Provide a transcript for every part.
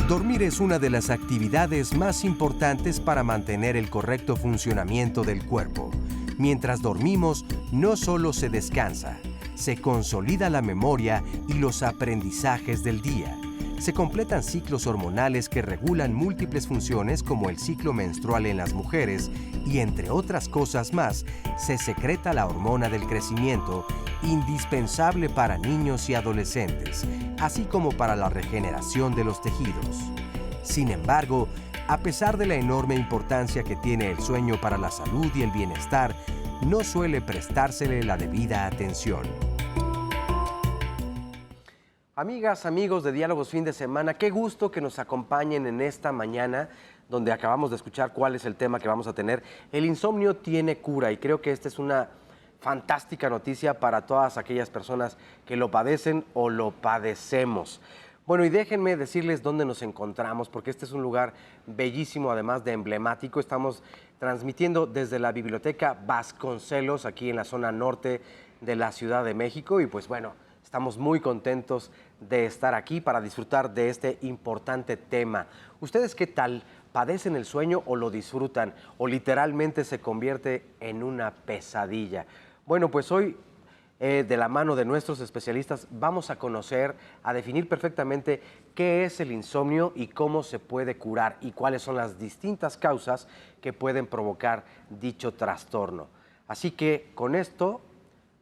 Dormir es una de las actividades más importantes para mantener el correcto funcionamiento del cuerpo. Mientras dormimos, no solo se descansa, se consolida la memoria y los aprendizajes del día. Se completan ciclos hormonales que regulan múltiples funciones como el ciclo menstrual en las mujeres y, entre otras cosas más, se secreta la hormona del crecimiento, indispensable para niños y adolescentes, así como para la regeneración de los tejidos. Sin embargo, a pesar de la enorme importancia que tiene el sueño para la salud y el bienestar, no suele prestársele la debida atención. Amigas, amigos de Diálogos Fin de Semana, qué gusto que nos acompañen en esta mañana donde acabamos de escuchar cuál es el tema que vamos a tener. El insomnio tiene cura y creo que esta es una fantástica noticia para todas aquellas personas que lo padecen o lo padecemos. Bueno, y déjenme decirles dónde nos encontramos, porque este es un lugar bellísimo, además de emblemático. Estamos transmitiendo desde la Biblioteca Vasconcelos, aquí en la zona norte de la Ciudad de México, y pues bueno, estamos muy contentos de estar aquí para disfrutar de este importante tema. ¿Ustedes qué tal? ¿Padecen el sueño o lo disfrutan? ¿O literalmente se convierte en una pesadilla? Bueno, pues hoy, de la mano de nuestros especialistas, vamos a conocer, a definir perfectamente qué es el insomnio y cómo se puede curar y cuáles son las distintas causas que pueden provocar dicho trastorno. Así que con esto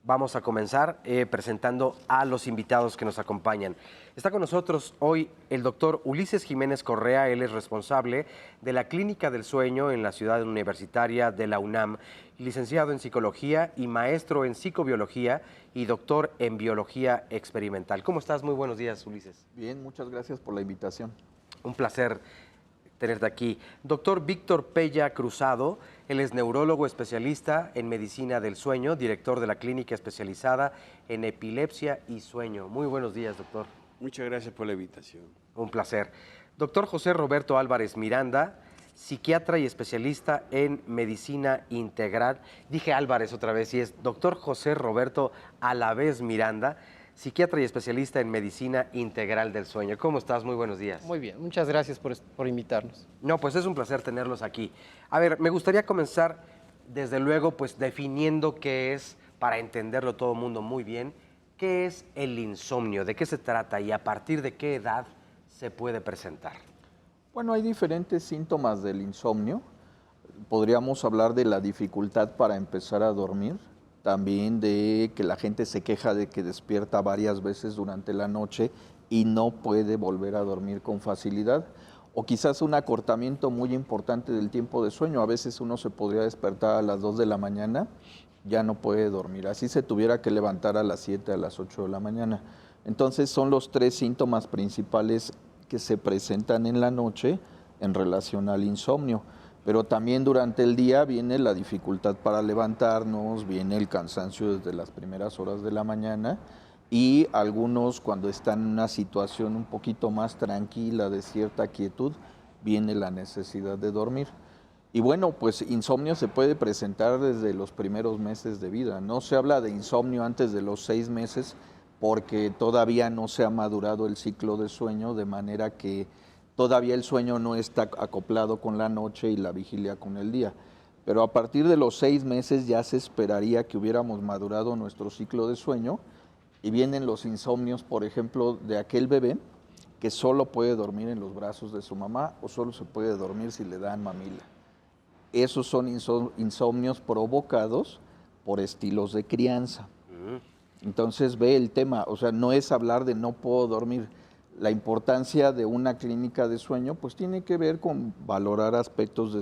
vamos a comenzar presentando a los invitados que nos acompañan. Está con nosotros hoy el doctor Ulises Jiménez Correa. Él es responsable de la Clínica del Sueño en la Ciudad Universitaria de la UNAM, licenciado en Psicología y maestro en Psicobiología y doctor en Biología Experimental. ¿Cómo estás? Muy buenos días, Ulises. Bien, muchas gracias por la invitación. Un placer tenerte aquí. Doctor Víctor Pella Cruzado, él es neurólogo especialista en medicina del sueño, director de la clínica especializada en epilepsia y sueño. Muy buenos días, doctor. Muchas gracias por la invitación. Un placer. Doctor José Roberto Álvarez Miranda, psiquiatra y especialista en medicina integral. Dije Álvarez otra vez y es doctor José Roberto Alavés Miranda, psiquiatra y especialista en medicina integral del sueño. ¿Cómo estás? Muy buenos días. Muy bien, muchas gracias por invitarnos. No, pues es un placer tenerlos aquí. A ver, me gustaría comenzar, desde luego, pues definiendo qué es, para entenderlo todo el mundo muy bien, qué es el insomnio, de qué se trata y a partir de qué edad se puede presentar. Bueno, hay diferentes síntomas del insomnio. Podríamos hablar de la dificultad para empezar a dormir, también de que la gente se queja de que despierta varias veces durante la noche y no puede volver a dormir con facilidad, o quizás un acortamiento muy importante del tiempo de sueño. A veces uno se podría despertar a las 2 de la mañana, ya no puede dormir, así se tuviera que levantar a las 7, a las 8 de la mañana. Entonces son los tres síntomas principales que se presentan en la noche en relación al insomnio. Pero también durante el día viene la dificultad para levantarnos, viene el cansancio desde las primeras horas de la mañana y algunos, cuando están en una situación un poquito más tranquila, de cierta quietud, viene la necesidad de dormir. Y bueno, pues insomnio se puede presentar desde los primeros meses de vida. No se habla de insomnio antes de los 6 meses porque todavía no se ha madurado el ciclo de sueño, de manera que todavía el sueño no está acoplado con la noche y la vigilia con el día. Pero a partir de los 6 meses ya se esperaría que hubiéramos madurado nuestro ciclo de sueño y vienen los insomnios, por ejemplo, de aquel bebé que solo puede dormir en los brazos de su mamá o solo se puede dormir si le dan mamila. Esos son insomnios provocados por estilos de crianza. Entonces ve el tema, o sea, no es hablar de no puedo dormir. La importancia de una clínica de sueño pues tiene que ver con valorar aspectos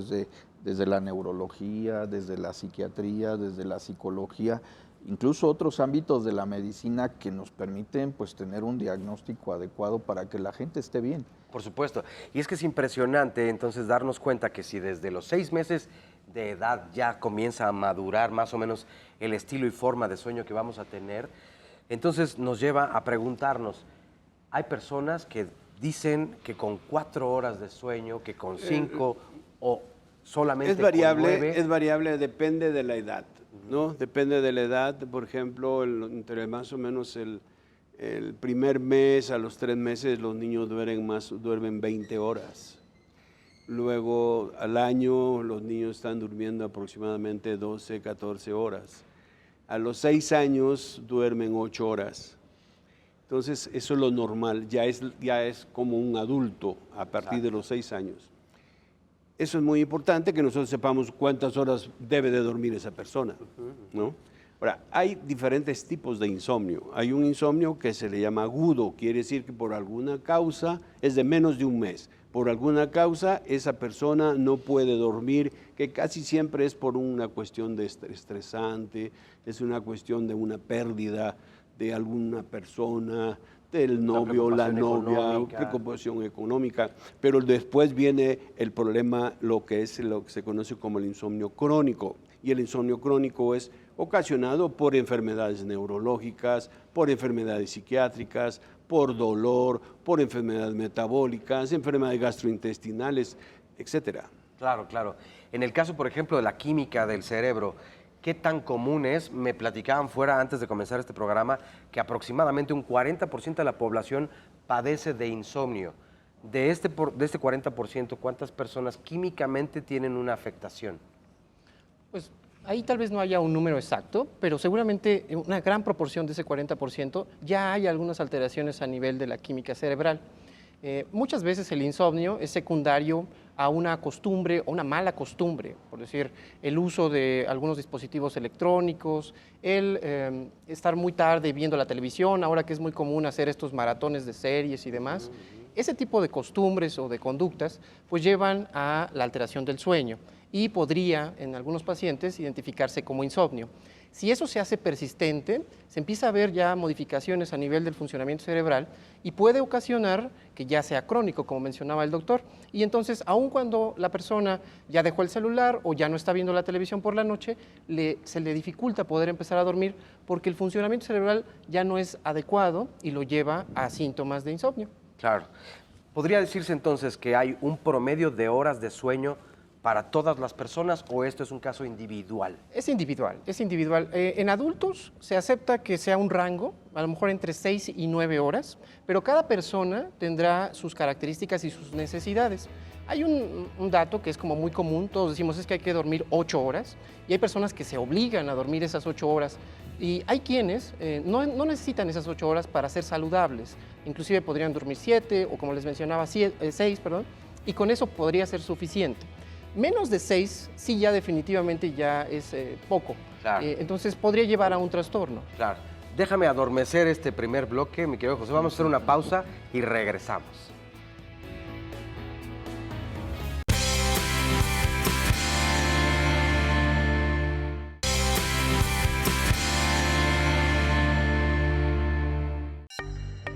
desde la neurología, desde la psiquiatría, desde la psicología, incluso otros ámbitos de la medicina que nos permiten pues tener un diagnóstico adecuado para que la gente esté bien. Por supuesto. Y es que es impresionante entonces darnos cuenta que si desde los 6 meses de edad ya comienza a madurar más o menos el estilo y forma de sueño que vamos a tener, entonces nos lleva a preguntarnos, hay personas que dicen que con 4 horas de sueño, que con 5 o solamente con 9. Es variable, depende de la edad, ¿no? Depende de la edad, por ejemplo, entre más o menos El primer mes, a los 3 meses, los niños duermen 20 horas. Luego, al año, los niños están durmiendo aproximadamente 12, 14 horas. A los 6 años, duermen 8 horas. Entonces, eso es lo normal, ya es como un adulto a partir de los 6 años. Eso es muy importante, que nosotros sepamos cuántas horas debe de dormir esa persona, ¿no? Ahora, hay diferentes tipos de insomnio. Hay un insomnio que se le llama agudo, quiere decir que por alguna causa es de menos de un mes. Por alguna causa esa persona no puede dormir, que casi siempre es por una cuestión de estresante, es una cuestión de una pérdida de alguna persona, del novio, la novia, preocupación económica, pero después viene el problema, lo que se conoce como el insomnio crónico. Y el insomnio crónico es ocasionado por enfermedades neurológicas, por enfermedades psiquiátricas, por dolor, por enfermedades metabólicas, enfermedades gastrointestinales, etcétera. Claro, claro. En el caso, por ejemplo, de la química del cerebro, ¿qué tan común es? Me platicaban fuera antes de comenzar este programa que aproximadamente un 40% de la población padece de insomnio. De este 40%, ¿cuántas personas químicamente tienen una afectación? Pues ahí tal vez no haya un número exacto, pero seguramente una gran proporción de ese 40% ya hay algunas alteraciones a nivel de la química cerebral. Muchas veces el insomnio es secundario a una costumbre o una mala costumbre, por decir, el uso de algunos dispositivos electrónicos, el estar muy tarde viendo la televisión, ahora que es muy común hacer estos maratones de series y demás. Ese tipo de costumbres o de conductas pues llevan a la alteración del sueño y podría en algunos pacientes identificarse como insomnio. Si eso se hace persistente, se empieza a ver ya modificaciones a nivel del funcionamiento cerebral y puede ocasionar que ya sea crónico, como mencionaba el doctor. Y entonces, aun cuando la persona ya dejó el celular o ya no está viendo la televisión por la noche, se le dificulta poder empezar a dormir porque el funcionamiento cerebral ya no es adecuado y lo lleva a síntomas de insomnio. Claro. ¿Podría decirse entonces que hay un promedio de horas de sueño para todas las personas o esto es un caso individual? Es individual, es individual. En adultos se acepta que sea un rango, a lo mejor entre 6 y 9 horas, pero cada persona tendrá sus características y sus necesidades. Hay un dato que es como muy común, todos decimos es que hay que dormir 8 horas y hay personas que se obligan a dormir esas 8 horas y hay quienes no necesitan esas 8 horas para ser saludables, inclusive podrían dormir 7 o como les mencionaba 6, y con eso podría ser suficiente. Menos de 6, sí, ya definitivamente ya es poco. Claro. Entonces podría llevar a un trastorno. Claro. Déjame adormecer este primer bloque, mi querido José. Vamos a hacer una pausa y regresamos.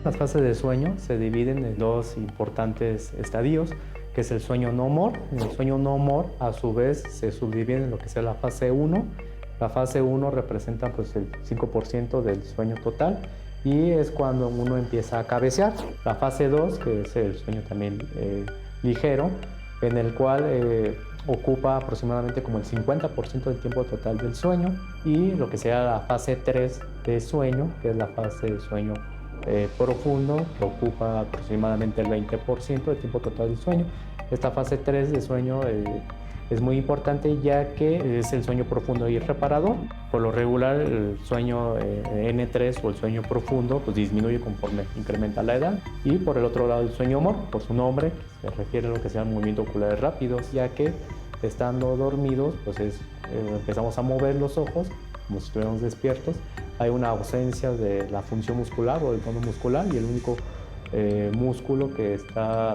Las fases de sueño se dividen en dos importantes estadios, que es el sueño no more. En el sueño no more, a su vez, se subdivide en lo que sea la fase 1. La fase 1 representa pues, el 5% del sueño total y es cuando uno empieza a cabecear. La fase 2, que es el sueño también ligero, en el cual ocupa aproximadamente como el 50% del tiempo total del sueño, y lo que sea la fase 3 de sueño, que es la fase de sueño profundo, que ocupa aproximadamente el 20% del tiempo total del sueño. Esta fase 3 de sueño es muy importante ya que es el sueño profundo y reparador. Por lo regular el sueño N3 o el sueño profundo pues disminuye conforme incrementa la edad, y por el otro lado el sueño MOR, por su nombre, se refiere a lo que sean movimientos oculares rápidos, ya que estando dormidos pues empezamos a mover los ojos como si estuviéramos despiertos. Hay una ausencia de la función muscular o del tono muscular y el único músculo que está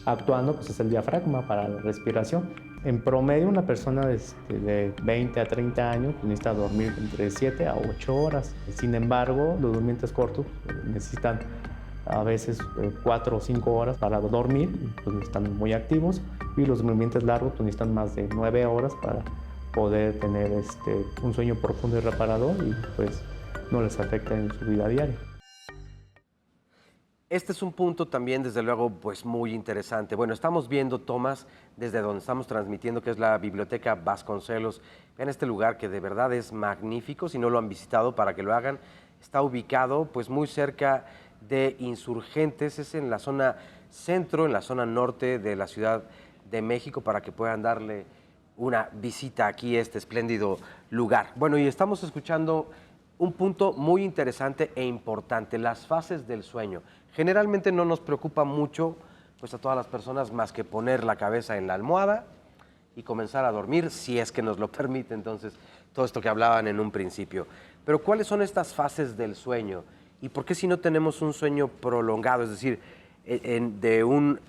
actuando pues es el diafragma para la respiración. En promedio una persona de 20 a 30 años pues, necesita dormir entre 7 a 8 horas. Sin embargo, los durmientes cortos necesitan a veces 4 o 5 horas para dormir, pues están muy activos, y los durmientes largos pues, necesitan más de 9 horas para poder tener un sueño profundo y reparador y pues no les afecta en su vida diaria. Este es un punto también, desde luego, pues muy interesante. Bueno, estamos viendo tomas desde donde estamos transmitiendo, que es la Biblioteca Vasconcelos. Vean este lugar que de verdad es magnífico. Si no lo han visitado, para que lo hagan. está ubicado pues muy cerca de Insurgentes, es en la zona centro, en la zona norte de la Ciudad de México, para que puedan darle una visita aquí a este espléndido lugar. Bueno, y estamos escuchando un punto muy interesante e importante, las fases del sueño. Generalmente no nos preocupa mucho pues a todas las personas más que poner la cabeza en la almohada y comenzar a dormir, si es que nos lo permite, entonces, todo esto que hablaban en un principio. Pero ¿cuáles son estas fases del sueño? ¿Y por qué si no tenemos un sueño prolongado, es decir, de un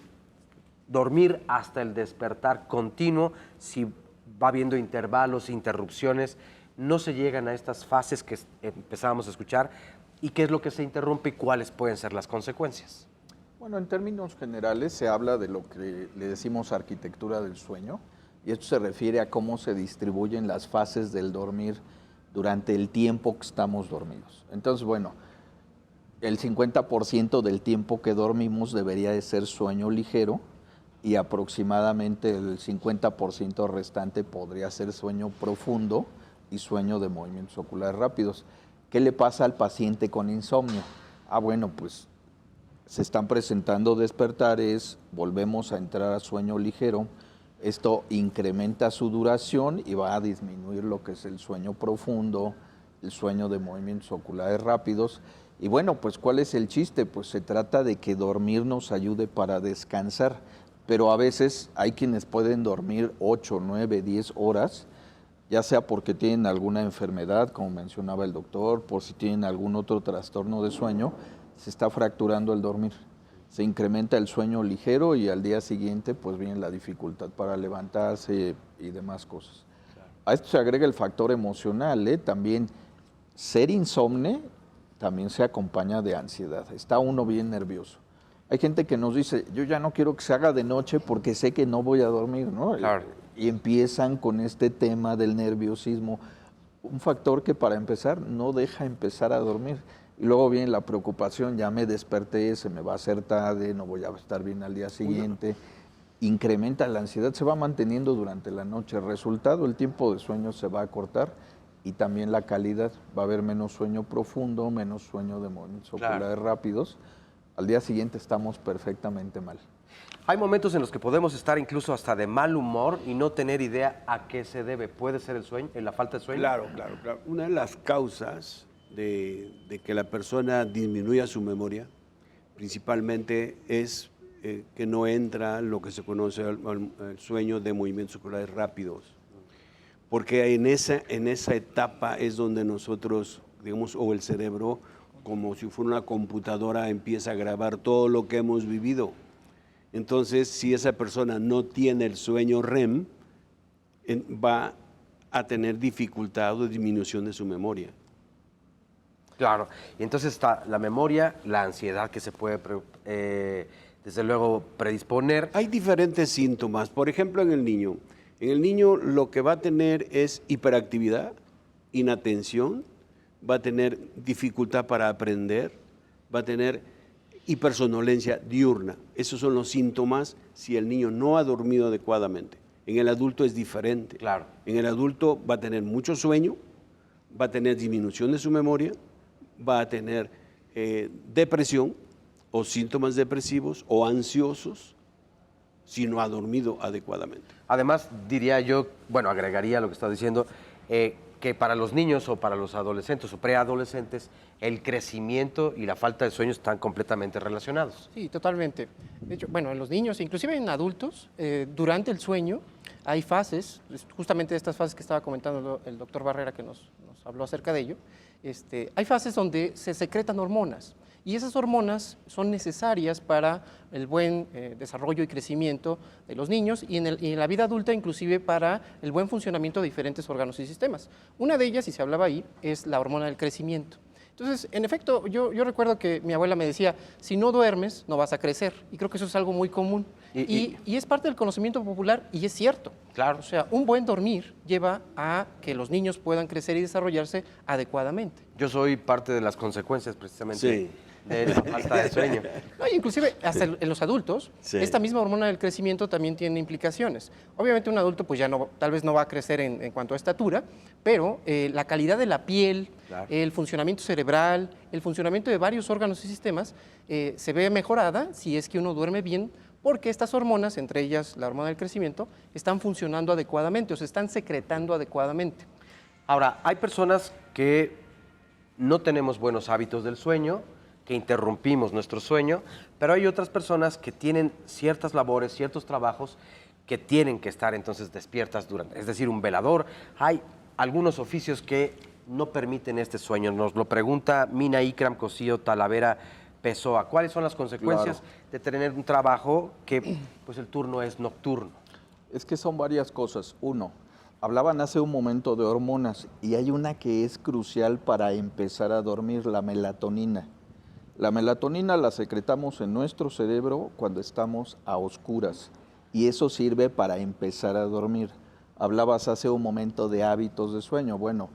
dormir hasta el despertar continuo, si va habiendo intervalos, interrupciones, no se llegan a estas fases que empezábamos a escuchar? ¿Y qué es lo que se interrumpe y cuáles pueden ser las consecuencias? Bueno, en términos generales se habla de lo que le decimos arquitectura del sueño, y esto se refiere a cómo se distribuyen las fases del dormir durante el tiempo que estamos dormidos. Entonces, bueno, el 50% del tiempo que dormimos debería de ser sueño ligero, y aproximadamente el 50% restante podría ser sueño profundo y sueño de movimientos oculares rápidos. ¿Qué le pasa al paciente con insomnio? Bueno, pues se están presentando despertares, volvemos a entrar a sueño ligero, esto incrementa su duración y va a disminuir lo que es el sueño profundo, el sueño de movimientos oculares rápidos. Y bueno, pues ¿cuál es el chiste? Pues se trata de que dormir nos ayude para descansar, pero a veces hay quienes pueden dormir 8, 9, 10 horas, ya sea porque tienen alguna enfermedad, como mencionaba el doctor, por si tienen algún otro trastorno de sueño, se está fracturando el dormir. Se incrementa el sueño ligero y al día siguiente pues viene la dificultad para levantarse y demás cosas. A esto se agrega el factor emocional, También ser insomne también se acompaña de ansiedad. Está uno bien nervioso. Hay gente que nos dice, yo ya no quiero que se haga de noche porque sé que no voy a dormir, ¿no? Claro. Y empiezan con este tema del nerviosismo, un factor que para empezar no deja empezar a dormir. Y luego viene la preocupación, ya me desperté, se me va a hacer tarde, no voy a estar bien al día siguiente. Incrementa la ansiedad, se va manteniendo durante la noche. Resultado, el tiempo de sueño se va a cortar y también la calidad. Va a haber menos sueño profundo, menos sueño de movimientos oculares rápidos. Al día siguiente estamos perfectamente mal. Hay momentos en los que podemos estar incluso hasta de mal humor y no tener idea a qué se debe. ¿Puede ser el sueño, la falta de sueño? Claro. Una de las causas de que la persona disminuya su memoria, principalmente es que no entra lo que se conoce el sueño de movimientos oculares rápidos. Porque en esa etapa es donde nosotros, digamos, o el cerebro, como si fuera una computadora, empieza a grabar todo lo que hemos vivido. Entonces, si esa persona no tiene el sueño REM, va a tener dificultad o disminución de su memoria. Claro, y entonces está la memoria, la ansiedad que se puede, desde luego, predisponer. Hay diferentes síntomas. Por ejemplo, en el niño. En el niño lo que va a tener es hiperactividad, inatención, va a tener dificultad para aprender, va a tener hipersonolencia diurna. Esos son los síntomas si el niño no ha dormido adecuadamente. En el adulto es diferente. Claro. En el adulto va a tener mucho sueño, va a tener disminución de su memoria, va a tener depresión o síntomas depresivos o ansiosos si no ha dormido adecuadamente. Además, diría yo, bueno, agregaría lo que está diciendo, que para los niños o para los adolescentes o preadolescentes, el crecimiento y la falta de sueño están completamente relacionados. Sí, totalmente. De hecho, bueno, en los niños, inclusive en adultos, durante el sueño hay fases, justamente estas fases que estaba comentando el doctor Barrera, que nos habló acerca de ello. Hay fases donde se secretan hormonas y esas hormonas son necesarias para el buen desarrollo y crecimiento de los niños y en la vida adulta inclusive para el buen funcionamiento de diferentes órganos y sistemas. Una de ellas, y se hablaba ahí, es la hormona del crecimiento. Entonces, en efecto, yo recuerdo que mi abuela me decía, si no duermes, no vas a crecer. Y creo que eso es algo muy común. Y es parte del conocimiento popular y es cierto. Claro. O sea, un buen dormir lleva a que los niños puedan crecer y desarrollarse adecuadamente. Yo soy parte de las consecuencias precisamente de la falta de sueño. No, inclusive hasta en los adultos, Sí. esta misma hormona del crecimiento también tiene implicaciones. Obviamente un adulto pues ya no, tal vez no va a crecer en cuanto a estatura, pero la calidad de la piel, Claro. el funcionamiento cerebral, el funcionamiento de varios órganos y sistemas se ve mejorada si es que uno duerme bien, porque estas hormonas, entre ellas la hormona del crecimiento, están funcionando adecuadamente o se están secretando adecuadamente. Ahora, hay personas que no tenemos buenos hábitos del sueño, que interrumpimos nuestro sueño, pero hay otras personas que tienen ciertas labores, ciertos trabajos que tienen que estar entonces despiertas durante, es decir, un velador. Hay algunos oficios que no permiten este sueño. Nos lo pregunta Mina Ikram Cosío Talavera Pessoa. ¿Cuáles son las consecuencias de tener un trabajo que pues el turno es nocturno? Es que son varias cosas. Uno, hablaban hace un momento de hormonas y hay una que es crucial para empezar a dormir, la melatonina. La melatonina la secretamos en nuestro cerebro cuando estamos a oscuras y eso sirve para empezar a dormir. Hablabas hace un momento de hábitos de sueño. Bueno,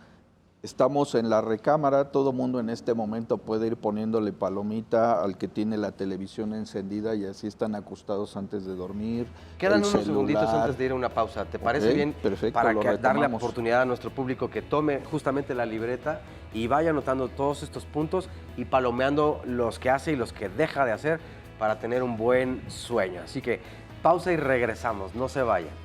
estamos en la recámara, todo mundo en este momento puede ir poniéndole palomita al que tiene la televisión encendida y así están acostados antes de dormir. Quedan el unos segunditos celular. antes de ir a una pausa. ¿Te parece Ok, bien? perfecto, Para lo darle retomamos. oportunidad a nuestro público que tome justamente la libreta y vaya anotando todos estos puntos y palomeando los que hace y los que deja de hacer para tener un buen sueño. Así que pausa y regresamos, no se vayan.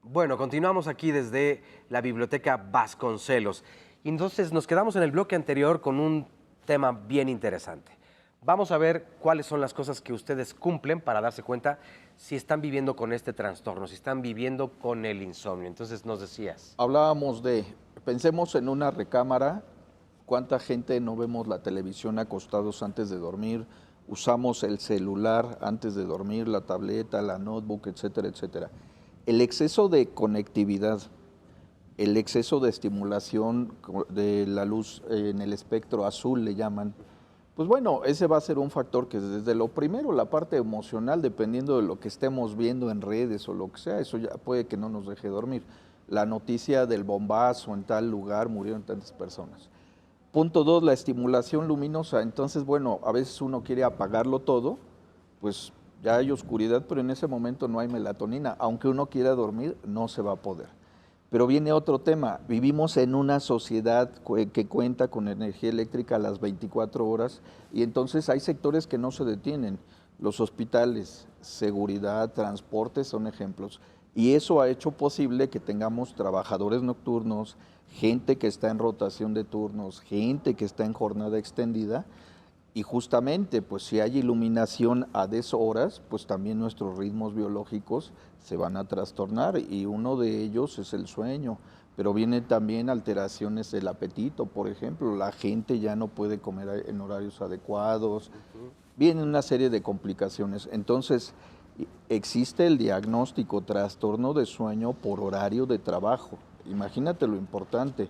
Bueno, continuamos aquí desde la Biblioteca Vasconcelos. Y entonces nos quedamos en el bloque anterior con un tema bien interesante. Vamos a ver cuáles son las cosas que ustedes cumplen para darse cuenta si están viviendo con este trastorno, si están viviendo con el insomnio. Entonces nos decías. Hablábamos de, pensemos en una recámara, cuánta gente no vemos la televisión acostados antes de dormir, usamos el celular antes de dormir, la tableta, la notebook, etcétera, etcétera. El exceso de conectividad, el exceso de estimulación de la luz en el espectro azul le llaman, pues bueno, ese va a ser un factor que desde lo primero, la parte emocional, dependiendo de lo que estemos viendo en redes o lo que sea, eso ya puede que no nos deje dormir. La noticia del bombazo en tal lugar, murieron tantas personas. Punto 2, la estimulación luminosa. Entonces, bueno, a veces uno quiere apagarlo todo, pues ya hay oscuridad, pero en ese momento no hay melatonina. Aunque uno quiera dormir, no se va a poder. Pero viene otro tema. Vivimos en una sociedad que cuenta con energía eléctrica a las 24 horas y entonces hay sectores que no se detienen. Los hospitales, seguridad, transporte son ejemplos. Y eso ha hecho posible que tengamos trabajadores nocturnos, gente que está en rotación de turnos, gente que está en jornada extendida. Y justamente, pues si hay iluminación a deshoras, pues también nuestros ritmos biológicos se van a trastornar y uno de ellos es el sueño. Pero vienen también alteraciones del apetito, por ejemplo, la gente ya no puede comer en horarios adecuados, viene una serie de complicaciones. Entonces, existe el diagnóstico trastorno de sueño por horario de trabajo. Imagínate lo importante.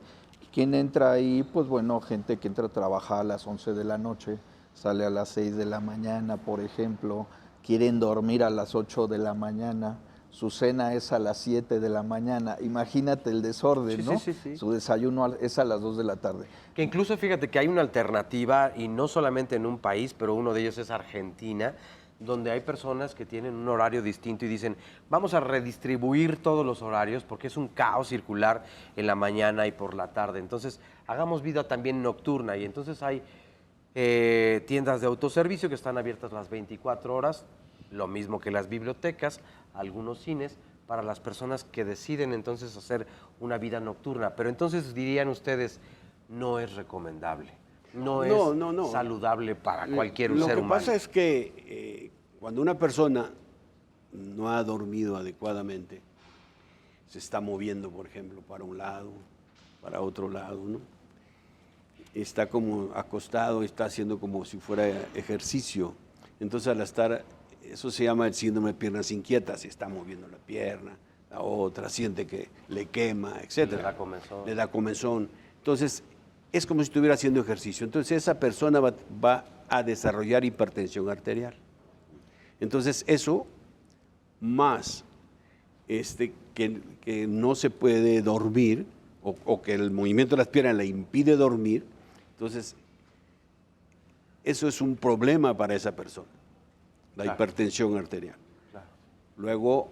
¿Quién entra ahí? Pues bueno, gente que entra a trabajar a las 11 de la noche, sale a las 6 de la mañana, por ejemplo, quieren dormir a las 8 de la mañana, su cena es a las 7 de la mañana. Imagínate el desorden, Sí, ¿no? sí, sí, sí. Su desayuno es a las 2 de la tarde. Que incluso fíjate que hay una alternativa, y no solamente en un país, pero uno de ellos es Argentina, donde hay personas que tienen un horario distinto y dicen, vamos a redistribuir todos los horarios porque es un caos circular en la mañana y por la tarde. Entonces, hagamos vida también nocturna y entonces hay tiendas de autoservicio que están abiertas las 24 horas, lo mismo que las bibliotecas, algunos cines, para las personas que deciden entonces hacer una vida nocturna. Pero entonces dirían ustedes, no es recomendable, no es saludable para cualquier ser humano. Lo que pasa es que cuando una persona no ha dormido adecuadamente, se está moviendo, por ejemplo, para un lado, para otro lado, ¿no? Está como acostado, está haciendo como si fuera ejercicio. Entonces al estar, eso se llama el síndrome de piernas inquietas, se está moviendo la pierna, la otra siente que le quema, etc. Le da comezón. Le da comezón. Entonces, es como si estuviera haciendo ejercicio. Entonces, esa persona va a desarrollar hipertensión arterial. Entonces, eso más que no se puede dormir o que el movimiento de las piernas le impide dormir, entonces eso es un problema para esa persona, la hipertensión arterial. Claro. Luego,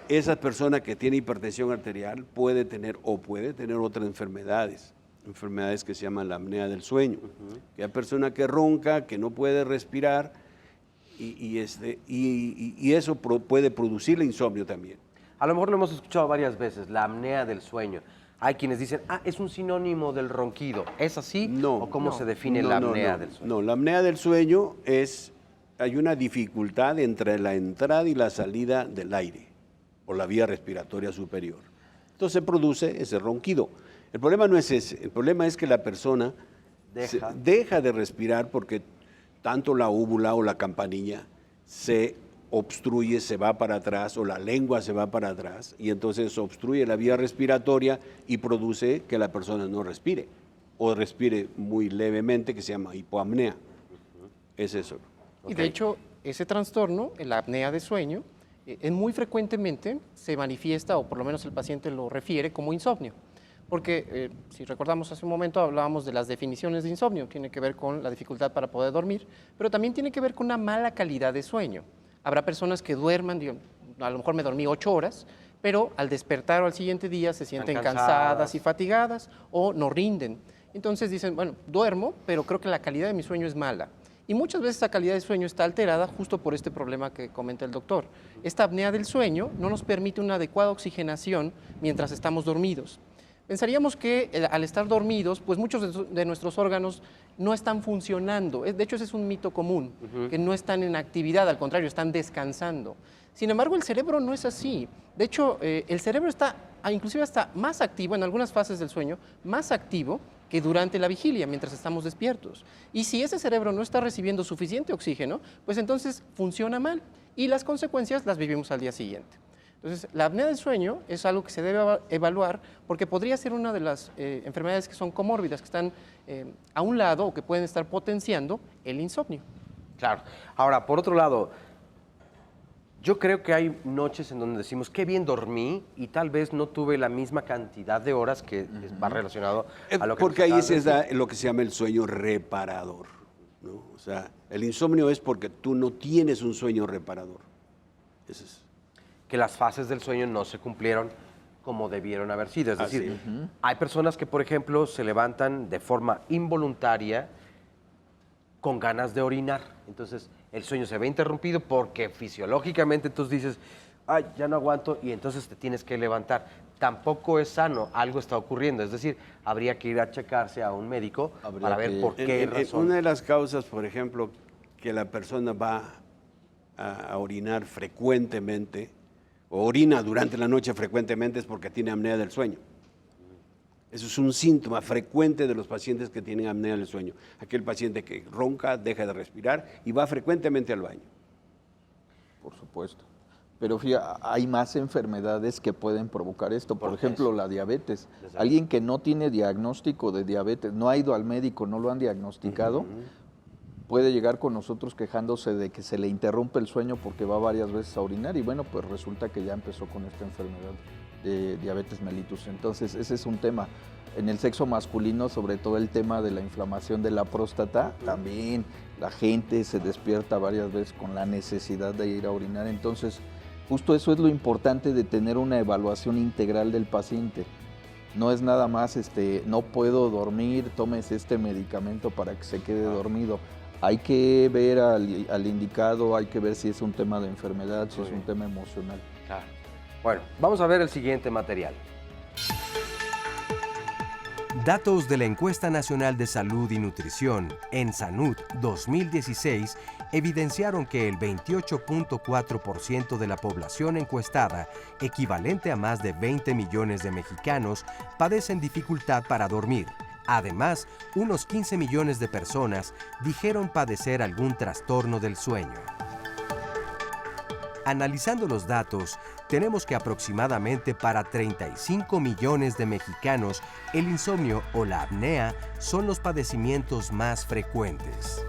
esa persona que tiene hipertensión arterial puede tener otras enfermedades que se llaman la apnea del sueño, que hay persona que ronca, que no puede respirar y eso puede producir el insomnio también. A lo mejor lo hemos escuchado varias veces, la apnea del sueño. Hay quienes dicen, es un sinónimo del ronquido. ¿Es así? No. ¿O cómo se define la apnea del sueño? No, la apnea del sueño hay una dificultad entre la entrada y la salida del aire, o la vía respiratoria superior. Entonces se produce ese ronquido. El problema no es ese, el problema es que la persona deja de respirar porque tanto la úvula o la campanilla se obstruye, se va para atrás, o la lengua se va para atrás, y entonces obstruye la vía respiratoria y produce que la persona no respire, o respire muy levemente, que se llama hipoapnea. Es eso. Y de hecho, ese trastorno, la apnea de sueño, muy frecuentemente se manifiesta, o por lo menos el paciente lo refiere, como insomnio. Porque, si recordamos hace un momento, hablábamos de las definiciones de insomnio. Tiene que ver con la dificultad para poder dormir, pero también tiene que ver con una mala calidad de sueño. Habrá personas que duerman, a lo mejor me dormí 8 horas, pero al despertar o al siguiente día se sienten cansadas y fatigadas o no rinden. Entonces dicen, bueno, duermo, pero creo que la calidad de mi sueño es mala. Y muchas veces esa calidad de sueño está alterada justo por este problema que comenta el doctor. Esta apnea del sueño no nos permite una adecuada oxigenación mientras estamos dormidos. Pensaríamos que al estar dormidos, pues muchos de nuestros órganos no están funcionando. De hecho, ese es un mito común, que no están en actividad, al contrario, están descansando. Sin embargo, el cerebro no es así. De hecho, el cerebro está, inclusive hasta más activo en algunas fases del sueño, más activo que durante la vigilia, mientras estamos despiertos. Y si ese cerebro no está recibiendo suficiente oxígeno, pues entonces funciona mal y las consecuencias las vivimos al día siguiente. Entonces, la apnea del sueño es algo que se debe evaluar porque podría ser una de las enfermedades que son comórbidas, que están a un lado o que pueden estar potenciando el insomnio. Claro. Ahora, por otro lado, yo creo que hay noches en donde decimos, qué bien dormí y tal vez no tuve la misma cantidad de horas que va relacionado a lo que... Porque ahí es lo que se llama el sueño reparador, ¿no? O sea, el insomnio es porque tú no tienes un sueño reparador. Eso es. Que las fases del sueño no se cumplieron como debieron haber sido. Es decir, hay personas que, por ejemplo, se levantan de forma involuntaria con ganas de orinar. Entonces, el sueño se ve interrumpido porque fisiológicamente tú dices, ay, ya no aguanto, y entonces te tienes que levantar. Tampoco es sano, algo está ocurriendo. Es decir, habría que ir a checarse a un médico para ver por qué razón. Una de las causas, por ejemplo, que la persona va a orinar frecuentemente, o orina durante la noche frecuentemente, es porque tiene apnea del sueño. Eso es un síntoma frecuente de los pacientes que tienen apnea del sueño. Aquel paciente que ronca, deja de respirar y va frecuentemente al baño. Por supuesto. Pero fíjate, hay más enfermedades que pueden provocar esto. Por ejemplo, la diabetes. Alguien que no tiene diagnóstico de diabetes, no ha ido al médico, no lo han diagnosticado, puede llegar con nosotros quejándose de que se le interrumpe el sueño porque va varias veces a orinar y bueno, pues resulta que ya empezó con esta enfermedad de diabetes mellitus. Entonces, ese es un tema. En el sexo masculino, sobre todo el tema de la inflamación de la próstata, también la gente se despierta varias veces con la necesidad de ir a orinar. Entonces, justo eso es lo importante de tener una evaluación integral del paciente. No es nada más, no puedo dormir, tómese este medicamento para que se quede dormido. Hay que ver al indicado, hay que ver si es un tema de enfermedad, si es un tema emocional. Claro. Bueno, vamos a ver el siguiente material. Datos de la Encuesta Nacional de Salud y Nutrición, ENSANUD 2016, evidenciaron que el 28.4% de la población encuestada, equivalente a más de 20 millones de mexicanos, padecen dificultad para dormir. Además, unos 15 millones de personas dijeron padecer algún trastorno del sueño. Analizando los datos, tenemos que aproximadamente para 35 millones de mexicanos, el insomnio o la apnea son los padecimientos más frecuentes.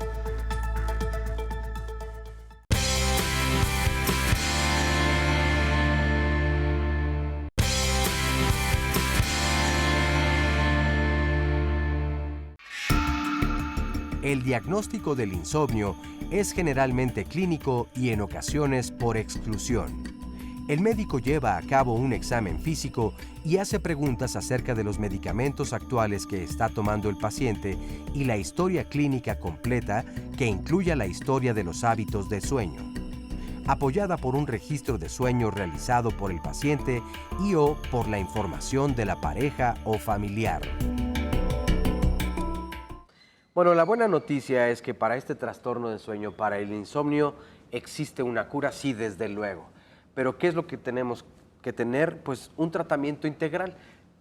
El diagnóstico del insomnio es generalmente clínico y en ocasiones por exclusión. El médico lleva a cabo un examen físico y hace preguntas acerca de los medicamentos actuales que está tomando el paciente y la historia clínica completa que incluya la historia de los hábitos de sueño, apoyada por un registro de sueño realizado por el paciente y o por la información de la pareja o familiar. Bueno, la buena noticia es que para este trastorno de sueño, para el insomnio, existe una cura, sí, desde luego. Pero ¿qué es lo que tenemos que tener? Pues un tratamiento integral.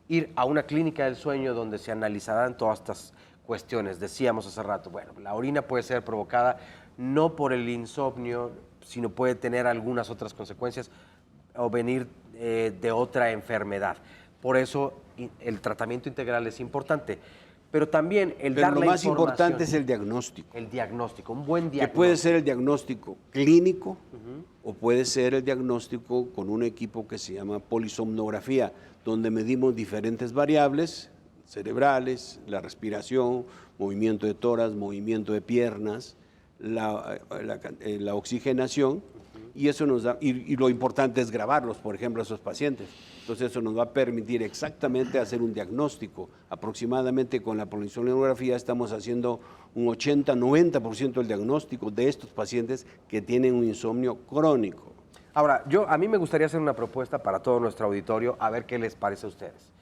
Ir a una clínica del sueño donde se analizarán todas estas cuestiones. Decíamos hace rato, bueno, la orina puede ser provocada no por el insomnio, sino puede tener algunas otras consecuencias o venir de otra enfermedad. Por eso el tratamiento integral es importante. Pero también el dar la información. Lo más importante es el diagnóstico. El diagnóstico, un buen diagnóstico. Que puede ser el diagnóstico clínico o puede ser el diagnóstico con un equipo que se llama polisomnografía, donde medimos diferentes variables cerebrales, la respiración, movimiento de tórax, movimiento de piernas, la oxigenación, y eso nos da, y lo importante es grabarlos, por ejemplo, a esos pacientes. Entonces eso nos va a permitir exactamente hacer un diagnóstico. Aproximadamente con la polisomnografía estamos haciendo un 80-90% del diagnóstico de estos pacientes que tienen un insomnio crónico. Ahora, a mí me gustaría hacer una propuesta para todo nuestro auditorio, a ver qué les parece a ustedes.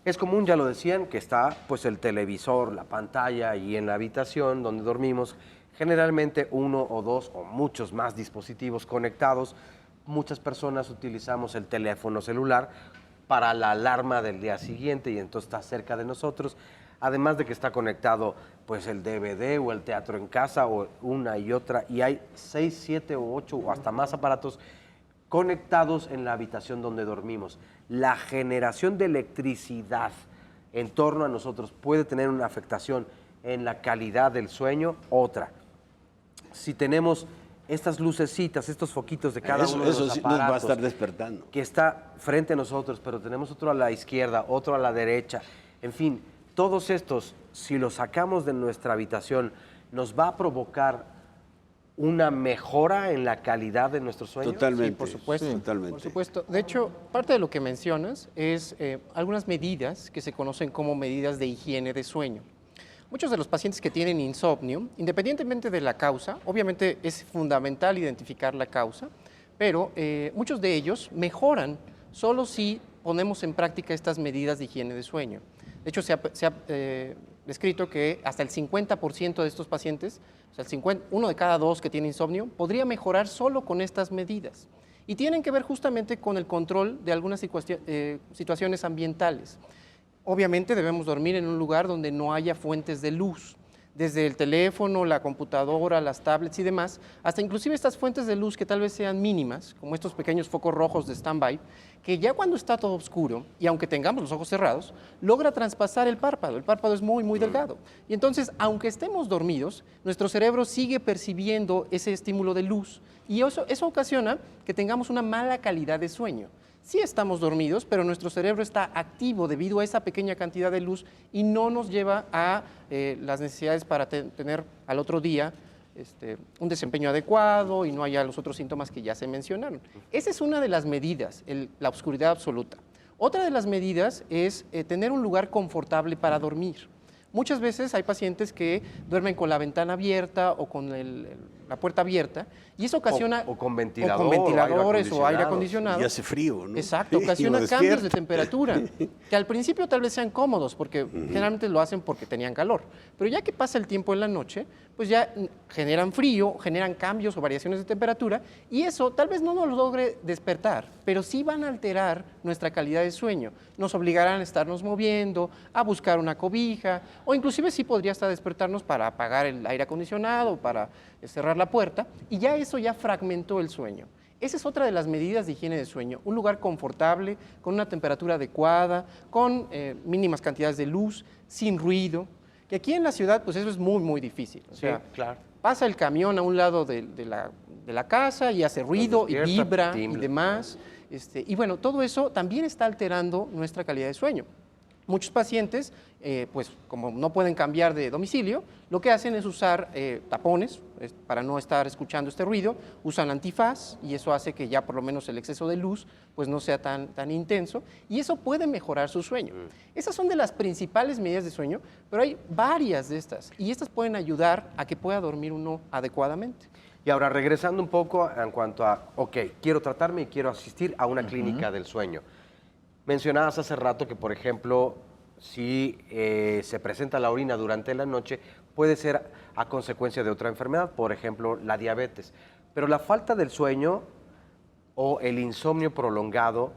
Es común, ya lo decían, que está pues el televisor, la pantalla y en la habitación donde dormimos, generalmente uno o dos o muchos más dispositivos conectados. Muchas personas utilizamos el teléfono celular para la alarma del día siguiente y entonces está cerca de nosotros. Además de que está conectado pues el DVD o el teatro en casa o una y otra, y hay 6, 7 o 8 o hasta más aparatos conectados en la habitación donde dormimos. La generación de electricidad en torno a nosotros puede tener una afectación en la calidad del sueño. Otra, si tenemos estas lucecitas, estos foquitos de cada uno de los Eso sí aparatos nos va a estar despertando. que está frente a nosotros, pero tenemos otro a la izquierda, otro a la derecha, en fin, todos estos, si los sacamos de nuestra habitación, nos va a provocar una mejora en la calidad de nuestros sueños. Totalmente. Sí, por supuesto. Sí, totalmente. Por supuesto. De hecho, parte de lo que mencionas es algunas medidas que se conocen como medidas de higiene de sueño. Muchos de los pacientes que tienen insomnio, independientemente de la causa, obviamente es fundamental identificar la causa, pero muchos de ellos mejoran solo si ponemos en práctica estas medidas de higiene de sueño. De hecho, se ha descrito que hasta el 50% de estos pacientes, o sea, uno de cada dos que tiene insomnio, podría mejorar solo con estas medidas. Y tienen que ver justamente con el control de algunas situaciones ambientales. Obviamente debemos dormir en un lugar donde no haya fuentes de luz, desde el teléfono, la computadora, las tablets y demás, hasta inclusive estas fuentes de luz que tal vez sean mínimas, como estos pequeños focos rojos de stand-by, que ya cuando está todo oscuro, y aunque tengamos los ojos cerrados, logra traspasar el párpado. El párpado es muy, muy delgado. Y entonces, aunque estemos dormidos, nuestro cerebro sigue percibiendo ese estímulo de luz, y eso ocasiona que tengamos una mala calidad de sueño. Sí estamos dormidos, pero nuestro cerebro está activo debido a esa pequeña cantidad de luz y no nos lleva a las necesidades para tener al otro día un desempeño adecuado y no haya los otros síntomas que ya se mencionaron. Esa es una de las medidas, la oscuridad absoluta. Otra de las medidas es tener un lugar confortable para dormir. Muchas veces hay pacientes que duermen con la ventana abierta o con la puerta abierta y eso ocasiona... O con ventilador, o con ventiladores o aire acondicionado. Y hace frío, ¿no? Exacto, ocasiona cambios de temperatura, que al principio tal vez sean cómodos, porque generalmente lo hacen porque tenían calor, pero ya que pasa el tiempo en la noche, pues ya generan frío, generan cambios o variaciones de temperatura, y eso tal vez no nos logre despertar, pero sí van a alterar nuestra calidad de sueño. Nos obligarán a estarnos moviendo, a buscar una cobija, o inclusive sí podría hasta despertarnos para apagar el aire acondicionado, para cerrar la puerta, y ya eso ya fragmentó el sueño. Esa es otra de las medidas de higiene de sueño. Un lugar confortable, con una temperatura adecuada, con mínimas cantidades de luz, sin ruido. Que aquí en la ciudad, pues eso es muy, muy difícil. O sea, claro. pasa el camión a un lado de la casa y hace ruido y despierta, vibra y timbra. demás. Y bueno, todo eso también está alterando nuestra calidad de sueño. Muchos pacientes, pues como no pueden cambiar de domicilio, lo que hacen es usar tapones para no estar escuchando este ruido, usan antifaz y eso hace que ya por lo menos el exceso de luz pues no sea tan intenso y eso puede mejorar su sueño. Esas son de las principales medidas de sueño, pero hay varias de estas y estas pueden ayudar a que pueda dormir uno adecuadamente. Y ahora, regresando un poco en cuanto a, ok, quiero tratarme y quiero asistir a una clínica del sueño. Mencionabas hace rato que, por ejemplo, si se presenta la orina durante la noche, puede ser a consecuencia de otra enfermedad, por ejemplo, la diabetes. Pero la falta del sueño o el insomnio prolongado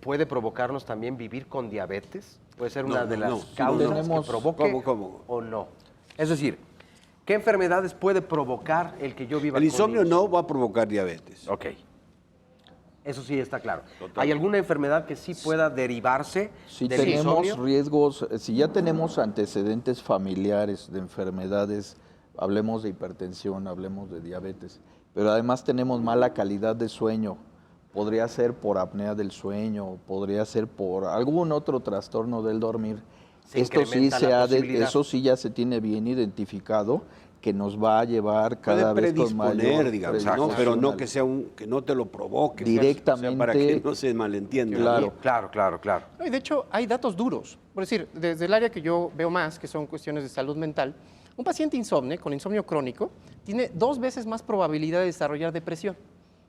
puede provocarnos también vivir con diabetes. Puede ser una de las causas que provoque ¿Cómo? o no. Es decir, ¿qué enfermedades puede provocar el que yo viva El con insomnio no va a provocar diabetes. Ok. Eso sí está claro. Total. ¿Hay alguna enfermedad que sí pueda derivarse Si del tenemos insomnio? riesgos, si ya tenemos antecedentes familiares de enfermedades, hablemos de hipertensión, hablemos de diabetes, pero además tenemos mala calidad de sueño, podría ser por apnea del sueño, podría ser por algún otro trastorno del dormir. Se Esto sí incrementa la posibilidad. eso sí ya se tiene bien identificado, que nos va a llevar Puede cada vez con predisponer, mayor digamos, ¿no? Pero no que sea que no te lo provoque. pues, Directamente. o sea, para que no se malentienda. Claro. Claro. No, y de hecho, hay datos duros. Por decir, desde el área que yo veo más, que son cuestiones de salud mental, un paciente insomne, con insomnio crónico, tiene 2 veces más probabilidad de desarrollar depresión.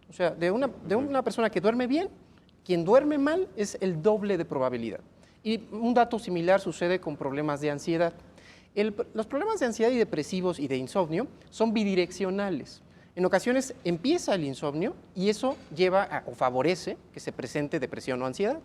O sea, de una persona que duerme bien, quien duerme mal es el doble de probabilidad. Y un dato similar sucede con problemas de ansiedad. Los problemas de ansiedad y depresivos y de insomnio son bidireccionales. En ocasiones empieza el insomnio y eso lleva o favorece que se presente depresión o ansiedad.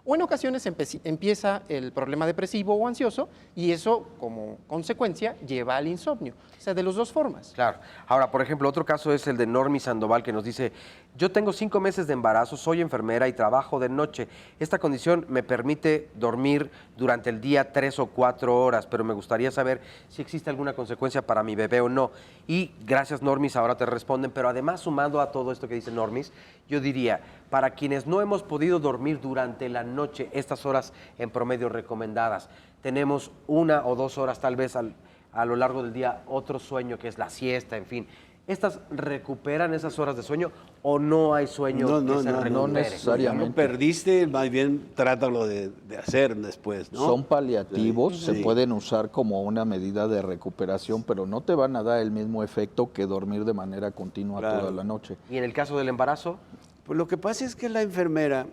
O en ocasiones empieza el problema depresivo o ansioso y eso, como consecuencia, lleva al insomnio. O sea, de las dos formas. Claro. Ahora, por ejemplo, otro caso es el de Normi Sandoval, que nos dice, yo tengo 5 meses de embarazo, soy enfermera y trabajo de noche. Esta condición me permite dormir durante el día 3 o 4 horas, pero me gustaría saber si existe alguna consecuencia para mi bebé o no. Y gracias, Normis, ahora te responden, pero además, sumando a todo esto que dice Normis, yo diría, para quienes no hemos podido dormir durante la noche, estas horas en promedio recomendadas, tenemos 1 o 2 horas tal vez a lo largo del día, otro sueño que es la siesta, en fin. ¿Estas recuperan esas horas de sueño o no hay sueño que se recupere? no necesariamente. Ya lo perdiste, más bien trátalo de hacer después, ¿no? Son paliativos, Sí. se Sí. pueden usar como una medida de recuperación, pero no te van a dar el mismo efecto que dormir de manera continua Claro. toda la noche. ¿Y en el caso del embarazo? Pues lo que pasa es que la enfermera,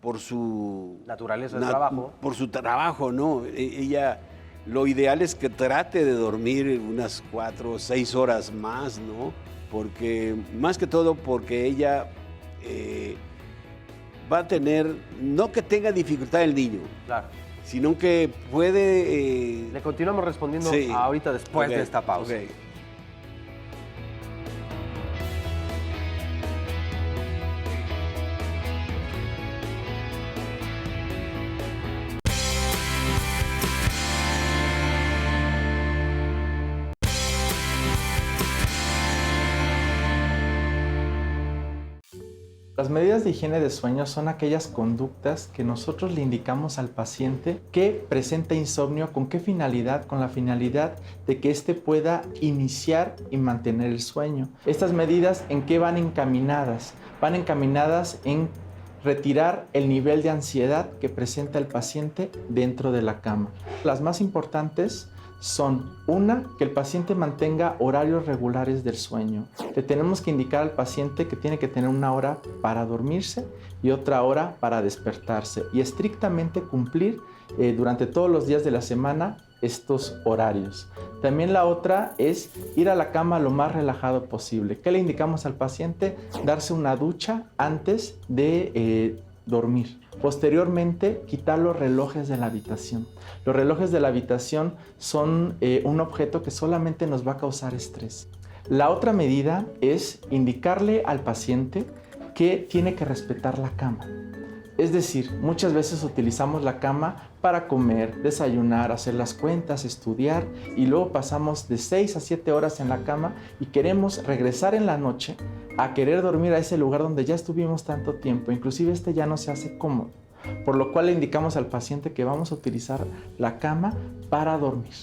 por su Naturaleza del trabajo. por su trabajo, ¿no? Ella, lo ideal es que trate de dormir unas 4 o 6 horas más, ¿no? Porque, más que todo, porque ella va a tener, no que tenga dificultad el niño, Claro. sino que puede... Le continuamos respondiendo Sí. ahorita después Ok, de esta pausa. ok. Las medidas de higiene de sueño son aquellas conductas que nosotros le indicamos al paciente que presenta insomnio. ¿Con qué finalidad? Con la finalidad de que éste pueda iniciar y mantener el sueño. Estas medidas, ¿en qué van encaminadas? Van encaminadas en retirar el nivel de ansiedad que presenta el paciente dentro de la cama. Las más importantes son, una, que el paciente mantenga horarios regulares del sueño. Le tenemos que indicar al paciente que tiene que tener 1 hora para dormirse y otra hora para despertarse y estrictamente cumplir durante todos los días de la semana estos horarios. También la otra es ir a la cama lo más relajado posible. ¿Qué le indicamos al paciente? Darse una ducha antes de dormir. Posteriormente, quitar los relojes de la habitación. Los relojes de la habitación son un objeto que solamente nos va a causar estrés. La otra medida es indicarle al paciente que tiene que respetar la cama. Es decir, muchas veces utilizamos la cama para comer, desayunar, hacer las cuentas, estudiar y luego pasamos de 6 a 7 horas en la cama y queremos regresar en la noche a querer dormir a ese lugar donde ya estuvimos tanto tiempo. Inclusive ya no se hace cómodo, por lo cual le indicamos al paciente que vamos a utilizar la cama para dormir.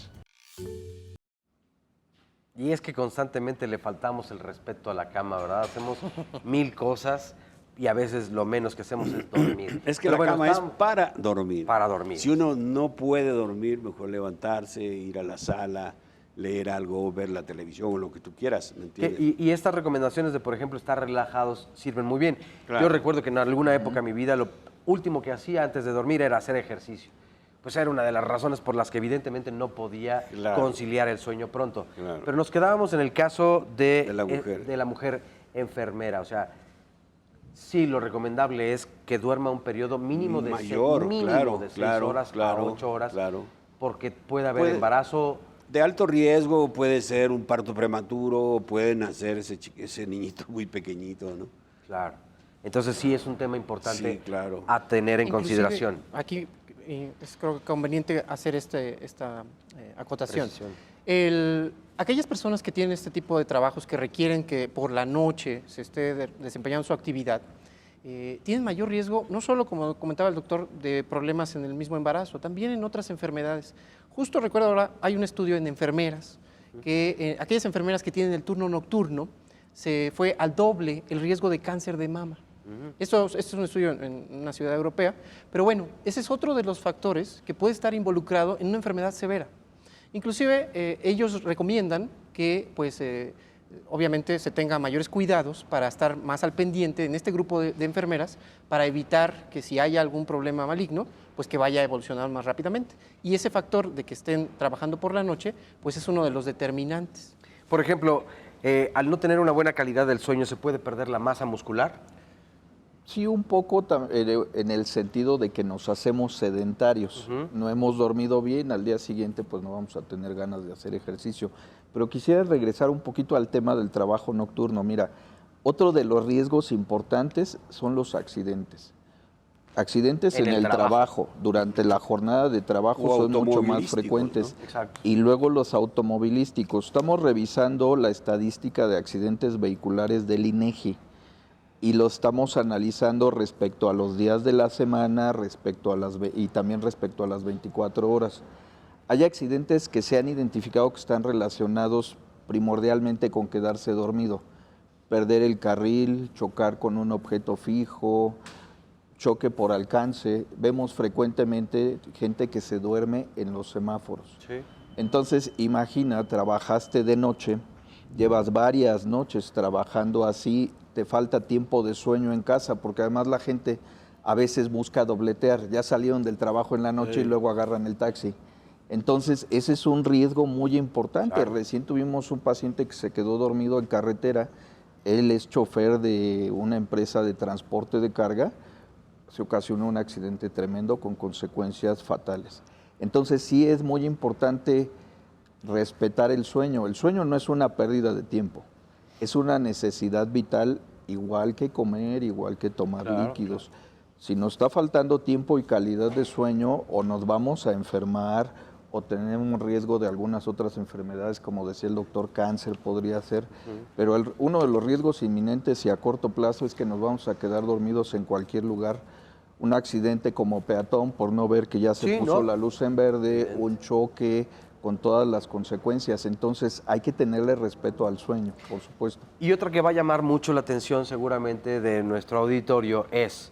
Y es que constantemente le faltamos el respeto a la cama, ¿verdad? Hacemos 1000 cosas y a veces lo menos que hacemos es dormir. Es que Pero la cama es estamos para dormir. para dormir. Si uno no puede dormir, mejor levantarse, ir a la sala, leer algo, ver la televisión o lo que tú quieras, ¿me entiendes? Y estas recomendaciones de, por ejemplo, estar relajados sirven muy bien. Claro. Yo recuerdo que en alguna época de mi vida lo último que hacía antes de dormir era hacer ejercicio. Pues era una de las razones por las que evidentemente no podía Claro. conciliar el sueño pronto. Claro. Pero nos quedábamos en el caso De la mujer. de la mujer enfermera. O sea, sí, lo recomendable es que duerma un periodo mínimo de Mayor, claro, de 6 claro, horas claro, a 8 horas. claro. Porque puede haber Puede- embarazo. De alto riesgo puede ser un parto prematuro, puede nacer ese niñito muy pequeñito, ¿no? Claro. Entonces sí es un tema importante Sí, claro. a tener en Inclusive, consideración. Aquí es creo que conveniente hacer esta acotación. Precisión. Aquellas personas que tienen este tipo de trabajos que requieren que por la noche se esté desempeñando su actividad, tienen mayor riesgo, no solo, como comentaba el doctor, de problemas en el mismo embarazo, también en otras enfermedades. Justo recuerdo ahora, hay un estudio en enfermeras, que aquellas enfermeras que tienen el turno nocturno, se fue al doble el riesgo de cáncer de mama. Esto es un estudio en una ciudad europea, pero bueno, ese es otro de los factores que puede estar involucrado en una enfermedad severa. Inclusive ellos recomiendan que pues, obviamente se tenga mayores cuidados para estar más al pendiente en este grupo de enfermeras para evitar que si hay algún problema maligno, pues que vaya a evolucionar más rápidamente. Y ese factor de que estén trabajando por la noche, pues es uno de los determinantes. Por ejemplo, al no tener una buena calidad del sueño, ¿se puede perder la masa muscular? Sí, un poco en el sentido de que nos hacemos sedentarios. No hemos dormido bien, al día siguiente pues no vamos a tener ganas de hacer ejercicio. Pero quisiera regresar un poquito al tema del trabajo nocturno. Mira, otro de los riesgos importantes son los accidentes. Accidentes en el trabajo, durante la jornada de trabajo O son mucho más automovilísticos, frecuentes. ¿no? Exacto. Y luego los automovilísticos. Estamos revisando la estadística de accidentes vehiculares del INEGI y lo estamos analizando respecto a los días de la semana, y también respecto a las 24 horas. Hay accidentes que se han identificado que están relacionados primordialmente con quedarse dormido, perder el carril, chocar con un objeto fijo, choque por alcance. Vemos frecuentemente gente que se duerme en los semáforos. Sí. Entonces, imagina, trabajaste de noche, llevas varias noches trabajando así, te falta tiempo de sueño en casa, porque además la gente a veces busca dobletear, ya salieron del trabajo en la noche y luego agarran el taxi. Entonces, ese es un riesgo muy importante. Claro. Recién tuvimos un paciente que se quedó dormido en carretera, él es chofer de una empresa de transporte de carga, se ocasionó un accidente tremendo con consecuencias fatales. Entonces, sí es muy importante respetar el sueño. El sueño no es una pérdida de tiempo, es una necesidad vital, igual que comer, igual que tomar líquidos. Si nos está faltando tiempo y calidad de sueño, o nos vamos a enfermar, o tenemos riesgo de algunas otras enfermedades, como decía el doctor, cáncer podría ser, pero uno de los riesgos inminentes y a corto plazo es que nos vamos a quedar dormidos en cualquier lugar. Un accidente como peatón por no ver que ya se puso la luz en verde, un choque, con todas las consecuencias. Entonces hay que tenerle respeto al sueño, por supuesto. Y otra que va a llamar mucho la atención seguramente de nuestro auditorio es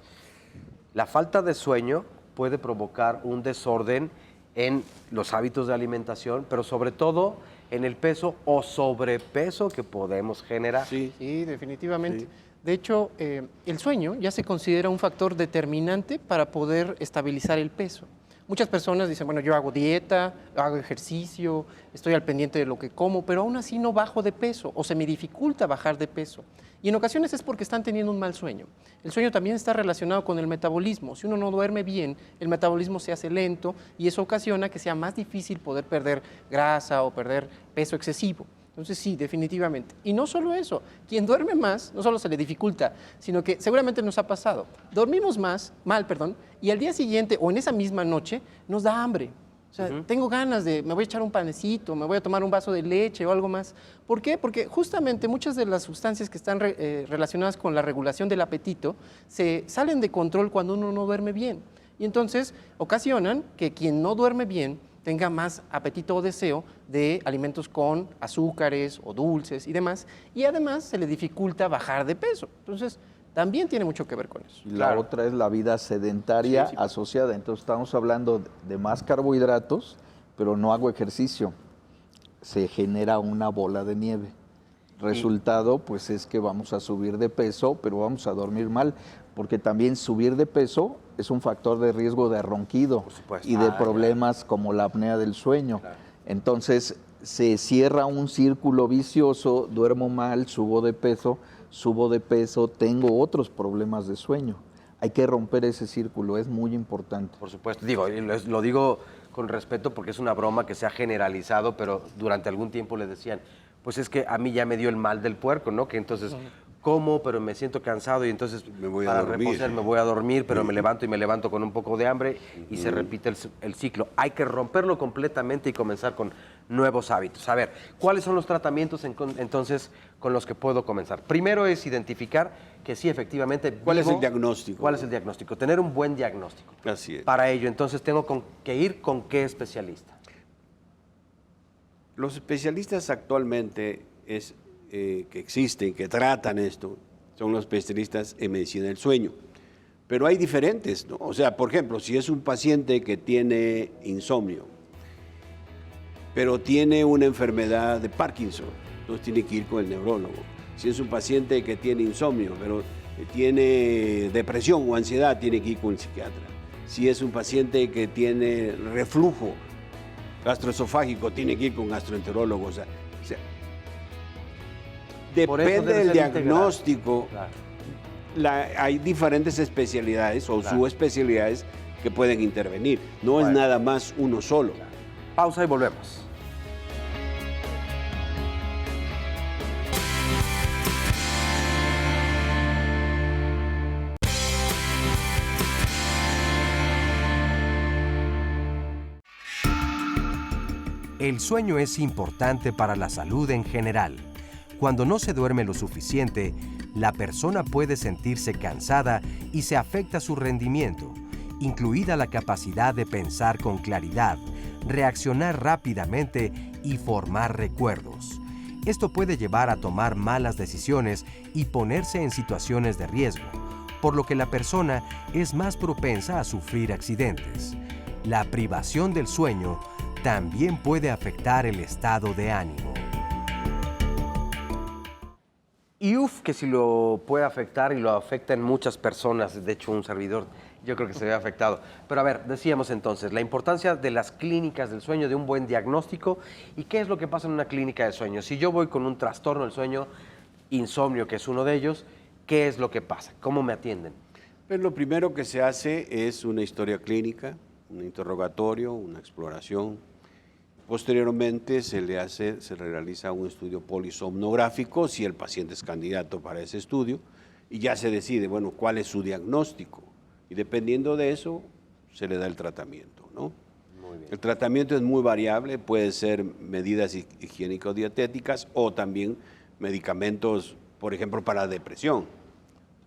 la falta de sueño puede provocar un desorden en los hábitos de alimentación, pero sobre todo en el peso o sobrepeso que podemos generar. Sí. Sí, definitivamente. De hecho, el sueño ya se considera un factor determinante para poder estabilizar el peso. Muchas personas dicen, bueno, yo hago dieta, hago ejercicio, estoy al pendiente de lo que como, pero aún así no bajo de peso o se me dificulta bajar de peso. Y en ocasiones es porque están teniendo un mal sueño. El sueño también está relacionado con el metabolismo. Si uno no duerme bien, el metabolismo se hace lento y eso ocasiona que sea más difícil poder perder grasa o perder peso excesivo. Entonces sí, definitivamente. Y no solo eso, quien duerme más, no solo se le dificulta, sino que seguramente nos ha pasado. Dormimos mal, y al día siguiente o en esa misma noche nos da hambre. O sea, tengo ganas me voy a echar un panecito, me voy a tomar un vaso de leche o algo más. ¿Por qué? Porque justamente muchas de las sustancias que están relacionadas con la regulación del apetito se salen de control cuando uno no duerme bien. Y entonces ocasionan que quien no duerme bien tenga más apetito o deseo de alimentos con azúcares o dulces y demás, y además se le dificulta bajar de peso. Entonces, también tiene mucho que ver con eso. Y la otra es la vida sedentaria asociada. Entonces, estamos hablando de más carbohidratos, pero no hago ejercicio. Se genera una bola de nieve. Resultado, pues, es que vamos a subir de peso, pero vamos a dormir mal, porque también subir de peso es un factor de riesgo de ronquido y de problemas como la apnea del sueño. Claro. Entonces, se cierra un círculo vicioso, duermo mal, subo de peso, tengo otros problemas de sueño. Hay que romper ese círculo, es muy importante. Por supuesto, lo digo con respeto porque es una broma que se ha generalizado, pero durante algún tiempo le decían, pues es que a mí ya me dio el mal del puerco, ¿no? Que entonces como, pero me siento cansado y entonces para reposar me voy a dormir, pero me levanto con un poco de hambre y se repite el ciclo. Hay que romperlo completamente y comenzar con nuevos hábitos. A ver, ¿cuáles son los tratamientos entonces con los que puedo comenzar? Primero es identificar que sí, efectivamente... ¿Cuál es el diagnóstico? ¿Cuál es el diagnóstico? Tener un buen diagnóstico. Así es. Para ello, entonces, tengo que ir con qué especialista. Los especialistas actualmente que existen, que tratan esto, son los especialistas en medicina del sueño. Pero hay diferentes, ¿no? O sea, por ejemplo, si es un paciente que tiene insomnio, pero tiene una enfermedad de Parkinson, entonces tiene que ir con el neurólogo. Si es un paciente que tiene insomnio, pero tiene depresión o ansiedad, tiene que ir con el psiquiatra. Si es un paciente que tiene reflujo gastroesofágico, tiene que ir con gastroenterólogo. O sea, depende del diagnóstico. Claro. Hay diferentes especialidades o subespecialidades que pueden intervenir. No es nada más uno solo. Claro. Pausa y volvemos. El sueño es importante para la salud en general. Cuando no se duerme lo suficiente, la persona puede sentirse cansada y se afecta su rendimiento, incluida la capacidad de pensar con claridad, reaccionar rápidamente y formar recuerdos. Esto puede llevar a tomar malas decisiones y ponerse en situaciones de riesgo, por lo que la persona es más propensa a sufrir accidentes. La privación del sueño también puede afectar el estado de ánimo. Y que si lo puede afectar y lo afecta en muchas personas, de hecho un servidor yo creo que se ve afectado. Pero a ver, decíamos entonces, la importancia de las clínicas del sueño, de un buen diagnóstico, y qué es lo que pasa en una clínica de sueño. Si yo voy con un trastorno del sueño, insomnio, que es uno de ellos, ¿qué es lo que pasa? ¿Cómo me atienden? Pues lo primero que se hace es una historia clínica, un interrogatorio, una exploración. Posteriormente se realiza un estudio polisomnográfico si el paciente es candidato para ese estudio y ya se decide, bueno, cuál es su diagnóstico. Y dependiendo de eso, se le da el tratamiento, ¿no? Muy bien. El tratamiento es muy variable, puede ser medidas higiénico-dietéticas o también medicamentos, por ejemplo, para la depresión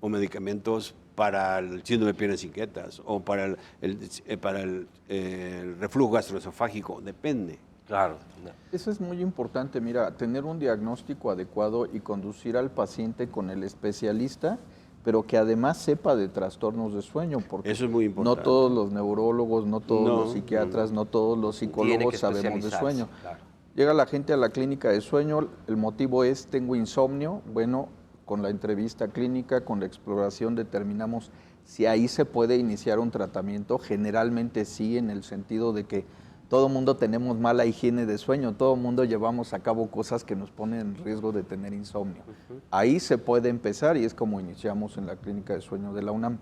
o medicamentos para el síndrome de piernas inquietas o para el reflujo gastroesofágico, depende. Claro. Eso es muy importante, mira, tener un diagnóstico adecuado y conducir al paciente con el especialista, pero que además sepa de trastornos de sueño, porque eso es muy importante. No todos los neurólogos, no todos los psiquiatras, no todos los psicólogos sabemos de sueño. Claro. Llega la gente a la clínica de sueño, el motivo es tengo insomnio, bueno, con la entrevista clínica, con la exploración determinamos si ahí se puede iniciar un tratamiento, generalmente sí, en el sentido de que todo mundo tenemos mala higiene de sueño, todo mundo llevamos a cabo cosas que nos ponen en riesgo de tener insomnio. Ahí se puede empezar y es como iniciamos en la clínica de sueño de la UNAM.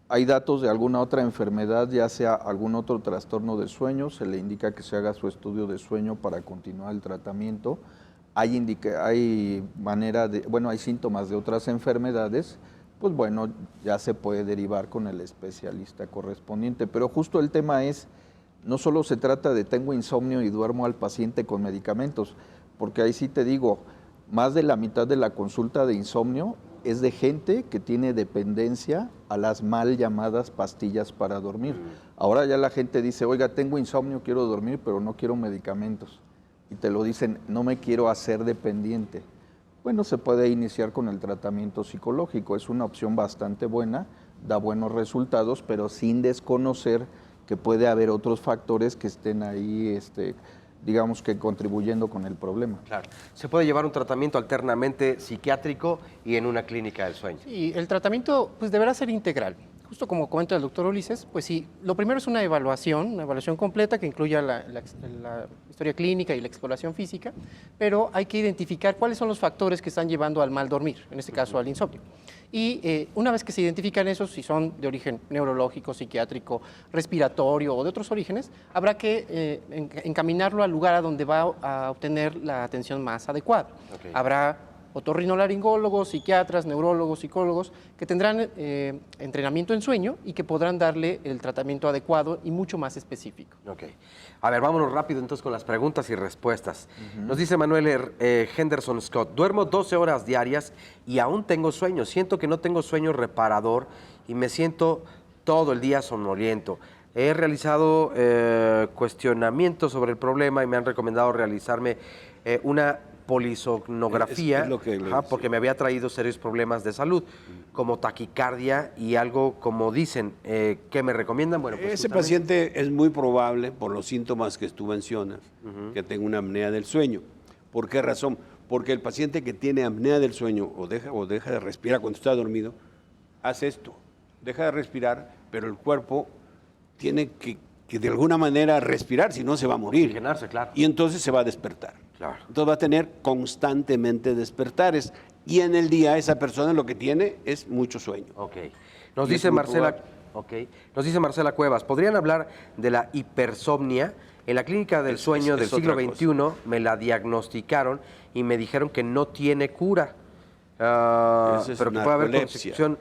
Hay datos de alguna otra enfermedad, ya sea algún otro trastorno de sueño, se le indica que se haga su estudio de sueño para continuar el tratamiento. hay manera de, bueno, hay síntomas de otras enfermedades, pues bueno, ya se puede derivar con el especialista correspondiente. Pero justo el tema es, no solo se trata de tengo insomnio y duermo al paciente con medicamentos, porque ahí sí te digo, más de la mitad de la consulta de insomnio es de gente que tiene dependencia a las mal llamadas pastillas para dormir. Ahora ya la gente dice, oiga, tengo insomnio, quiero dormir, pero no quiero medicamentos. Y te lo dicen, no me quiero hacer dependiente. Bueno, se puede iniciar con el tratamiento psicológico, es una opción bastante buena, da buenos resultados, pero sin desconocer que puede haber otros factores que estén ahí, digamos que contribuyendo con el problema. Claro. Se puede llevar un tratamiento alternamente psiquiátrico y en una clínica del sueño. Y el tratamiento pues deberá ser integral. Justo como comenta el doctor Ulises, pues sí, lo primero es una evaluación completa que incluya la historia clínica y la exploración física, pero hay que identificar cuáles son los factores que están llevando al mal dormir, en este caso al insomnio. Y una vez que se identifican esos, si son de origen neurológico, psiquiátrico, respiratorio o de otros orígenes, habrá que encaminarlo al lugar a donde va a obtener la atención más adecuada. Okay. Habrá otorrinolaringólogos, psiquiatras, neurólogos, psicólogos, que tendrán entrenamiento en sueño y que podrán darle el tratamiento adecuado y mucho más específico. Ok. A ver, vámonos rápido entonces con las preguntas y respuestas. Nos dice Manuel Henderson Scott, duermo 12 horas diarias y aún tengo sueño. Siento que no tengo sueño reparador y me siento todo el día somnoliento. He realizado cuestionamientos sobre el problema y me han recomendado realizarme una polisomnografía, Es lo que porque me había traído serios problemas de salud, como taquicardia y algo como dicen. ¿Qué me recomiendan? Bueno, pues ese justamente paciente es muy probable, por los síntomas que tú mencionas, que tenga una apnea del sueño. ¿Por qué razón? Porque el paciente que tiene apnea del sueño o deja de respirar cuando está dormido, hace esto, deja de respirar, pero el cuerpo tiene que de alguna manera respirar, si no se va a morir. oxigenarse, claro. Y entonces se va a despertar. Claro. Entonces va a tener constantemente despertares. Y en el día esa persona lo que tiene es mucho sueño. Ok. Nos Y dice es muy Marcela, probable. Nos dice Marcela Cuevas, ¿podrían hablar de la hipersomnia? En la clínica del sueño del siglo otra XXI me la diagnosticaron y me dijeron que no tiene cura, Esa es pero que puede haber narcolepsia. consecución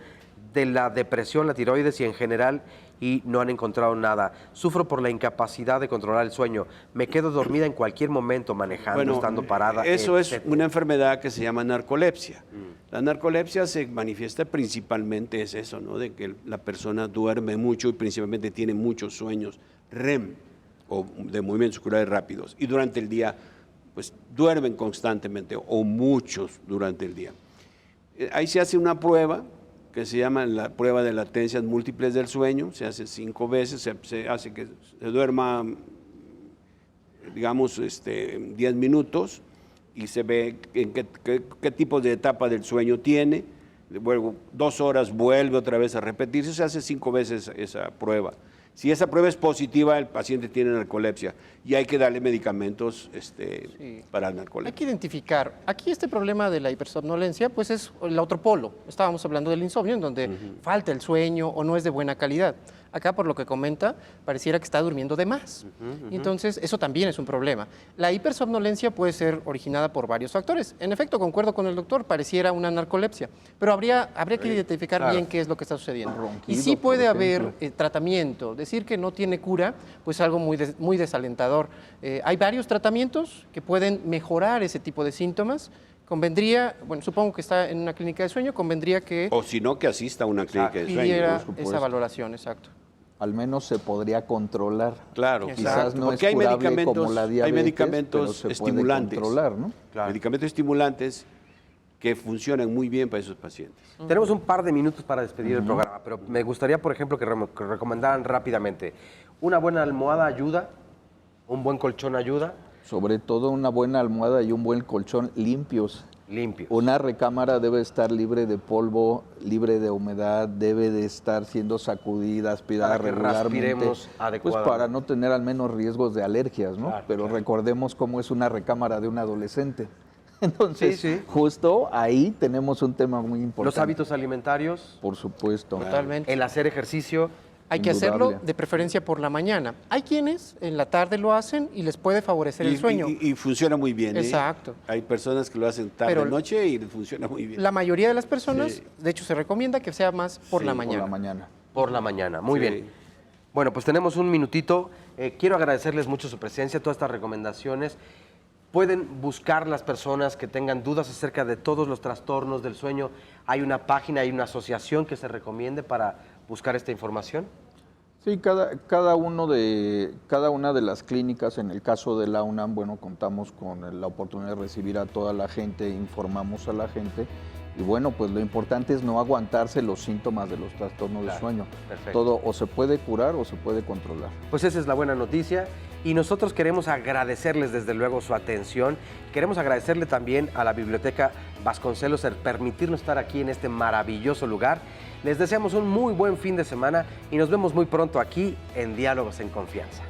de la depresión, la tiroides y en general, y no han encontrado nada. Sufro por la incapacidad de controlar el sueño. Me quedo dormida en cualquier momento, manejando, estando parada. Eso es etcétera. una enfermedad que se llama narcolepsia. La narcolepsia se manifiesta principalmente, es eso, ¿no? De que la persona duerme mucho y principalmente tiene muchos sueños REM, o de movimientos oculares rápidos. Y durante el día, pues duermen constantemente, o muchos durante el día. Ahí se hace una prueba que se llama la prueba de latencias múltiples del sueño, se hace 5 veces, se hace que se duerma, digamos, 10 minutos y se ve en qué tipo de etapa del sueño tiene, luego 2 horas vuelve otra vez a repetirse, se hace 5 veces esa prueba. Si esa prueba es positiva, el paciente tiene narcolepsia y hay que darle medicamentos para narcolepsia. Hay que identificar, aquí este problema de la hipersomnolencia, pues es el otro polo. Estábamos hablando del insomnio, en donde falta el sueño o no es de buena calidad. Acá, por lo que comenta, pareciera que está durmiendo de más. Y entonces, eso también es un problema. La hipersomnolencia puede ser originada por varios factores. En efecto, concuerdo con el doctor, pareciera una narcolepsia, pero habría que identificar bien qué es lo que está sucediendo. Ronquido, Y sí puede por haber ejemplo. tratamiento. Decir que no tiene cura, pues algo muy desalentador. Hay varios tratamientos que pueden mejorar ese tipo de síntomas. Convendría, bueno, supongo que está en una clínica de sueño, convendría que O si no, que asista a una clínica de sueño. pidiera por supuesto. esa valoración, exacto. Al menos se podría controlar. Claro, Exacto. Quizás no porque es hay curable medicamentos, como la diabetes, hay medicamentos pero se puede estimulantes. controlar, ¿no? Medicamentos estimulantes que funcionan muy bien para esos pacientes. Tenemos un par de minutos para despedir el programa, pero me gustaría, por ejemplo, que recomendaran rápidamente. ¿Una buena almohada ayuda? ¿Un buen colchón ayuda? Sobre todo una buena almohada y un buen colchón limpios. Limpio. Una recámara debe estar libre de polvo, libre de humedad, debe de estar siendo sacudida, aspirada Para que regularmente. respiremos Pues adecuadamente. para no tener al menos riesgos de alergias, ¿no? Claro, Pero claro. recordemos cómo es una recámara de un adolescente. Entonces, Sí, sí. justo ahí tenemos un tema muy importante. Los hábitos alimentarios, Por supuesto. Totalmente. el hacer ejercicio, Hay que Indudable. hacerlo de preferencia por la mañana. Hay quienes en la tarde lo hacen y les puede favorecer el sueño. Y funciona muy bien. Exacto. Hay personas que lo hacen Pero tarde-noche y les funciona muy bien. La mayoría de las personas, Sí. de hecho, se recomienda que sea más por Sí, la por mañana. Por la mañana. Por la mañana, muy Sí. bien. Bueno, pues tenemos un minutito. Quiero agradecerles mucho su presencia, todas estas recomendaciones. Pueden buscar las personas que tengan dudas acerca de todos los trastornos del sueño. Hay una página, hay una asociación que se recomiende para buscar esta información. Sí, cada una de las clínicas, en el caso de la UNAM, bueno, contamos con la oportunidad de recibir a toda la gente, informamos a la gente. Y bueno, pues lo importante es no aguantarse los síntomas de los trastornos de sueño. perfecto. Todo o se puede curar o se puede controlar. Pues esa es la buena noticia y nosotros queremos agradecerles desde luego su atención. Queremos agradecerle también a la Biblioteca Vasconcelos el permitirnos estar aquí en este maravilloso lugar. Les deseamos un muy buen fin de semana y nos vemos muy pronto aquí en Diálogos en Confianza.